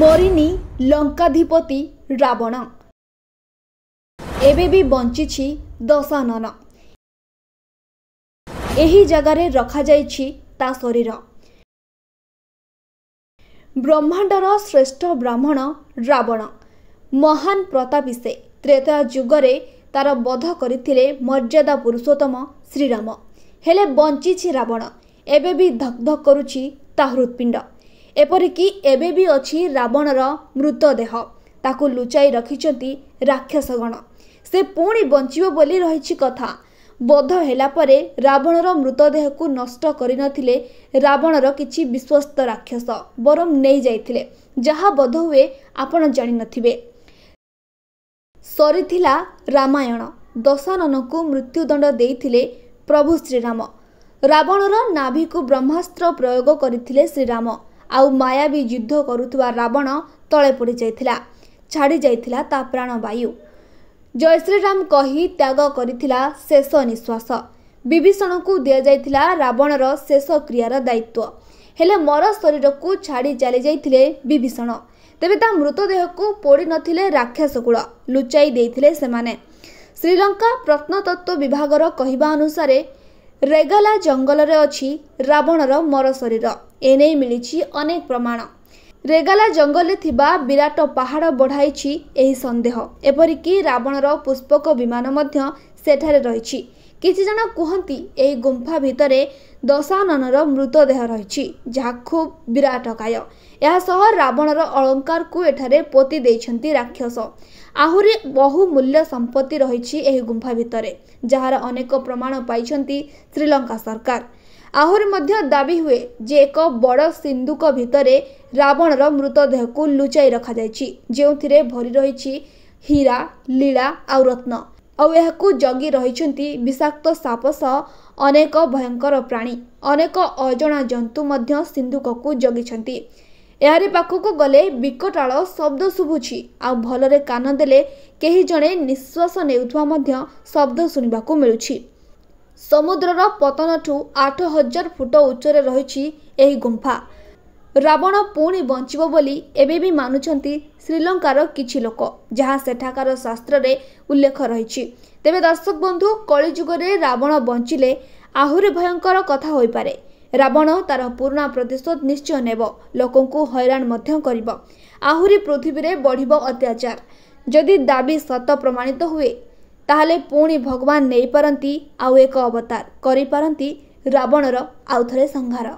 मरिनी लंकाधिपति रावण एबे भी बंची दशानन। एही जगारे रखा जाइछि ता शरीर। ब्रह्मांडर श्रेष्ठ ब्राह्मण रावण महान प्रतापी से त्रेता जुगरे तार बध करथिले मर्यादा पुरुषोत्तम श्रीराम। हेले बंची रावण एबे भी धक धक करुछि ता हृत्पिंड। एपरिकी एबे भी अछि रावणर मृतदेह ताकू लुचाई रखिछंती राक्षसगण। से पुणी बंचिबो बोली रहिछि कथा। बध हेला परे रावणर मृतदेह को नष्ट करि नथिले रावणर किछि विश्वस्त राक्षस बरम नै जाइथिले, जहा बध हुए आपण जानि नथिबे। सरिथिला रामायण। दशानन को मृत्युदंड देइथिले प्रभु श्रीराम। रावणर नाभि को ब्रह्मास्त्र प्रयोग करथिले श्रीराम। आउ मायावी युद्ध करुथुवा रावण तळे पड़ी जाइथिला, छाड़ी जाइथिला ता प्राणवायु। जय श्रीराम कही त्याग करिथिला शेष निश्वास। विभीषण को दिया जाइथिला रावणर शेष क्रियार दायित्व। हेले मर शरीर को छाड़ी चली जाइथिले विभीषण। तेबे ता मृतदेह को पोड़ी नथिले राक्षसकुल, लुचाई देइथिले सेमाने। श्रीलंका प्रत्नतत्व विभागर कहिबा अनुसारे रेगाला जंगल रे अछि रावणर मर शरीर। एने मिलिछि अनेक प्रमाण। रेगाला जंगल थिबा विराट पहाड़ बढ़ाइछि एही संदेह। एपरिकी रावणर पुष्पक विमान मध्य सेठारे रहिछि। किछि जण कुहंती एही गुंफा भितरे दशाननर मृतदेह रहिछि, जहा खूब विराटकाय। या सह रावणर अलंकार को एठारे पोती देइछंती राक्षस। आहुरी बहु मूल्य संपत्ति रहिछि एही गुंफा भितरे, जहार अनेक प्रमाण पाइछंती श्रीलंका सरकार। आहुरी मध्य दाबी हुए जे एक बड़ सिंधुक भितरे रावणर मृतदेह को लुचाई रखा जाइछि, जेउथिरे भरी रहिछि हीरा, लीला आउ रत्न। आउ एहाकु जगी रहिछंती विषाक्त साप सह अनेक भयंकर प्राणी। अनेक अजणा जंतु मध्य सिंधुक को जगिछंती। एहारी पाखकु गले विकटाळ शब्द शुभुछि। आउ भलरे कान देले केही जणे निश्वास नेउथुवा मध्य शब्द सुनिबाकु मिलुछि। समुद्रर पतनठू 8000 फुट उच्चरे रहिछि एही गुंफा। रावण पुणी बंचिबो बोली एबे भी मानुछंती श्रीलंकार किछि लोक, जहा सेठाकार शास्त्र रे उल्लेख रहिछि। तेबे दर्शक बंधु, कलिजुगरे रावण बंचिले आहुरी भयंकर कथा होई पारे। रावण तार पूर्ण प्रतिशोध निश्चय नेब, लोकंकु हैरान मध्य करिब। आहुरी पृथ्वी रे बढ़िबो अत्याचार। जदि दाबी सत प्रमाणित हुए ताहले पुणी भगवान नेई पारंती आउ एक अवतार करि पारंती रावणर आउ थरे संहार।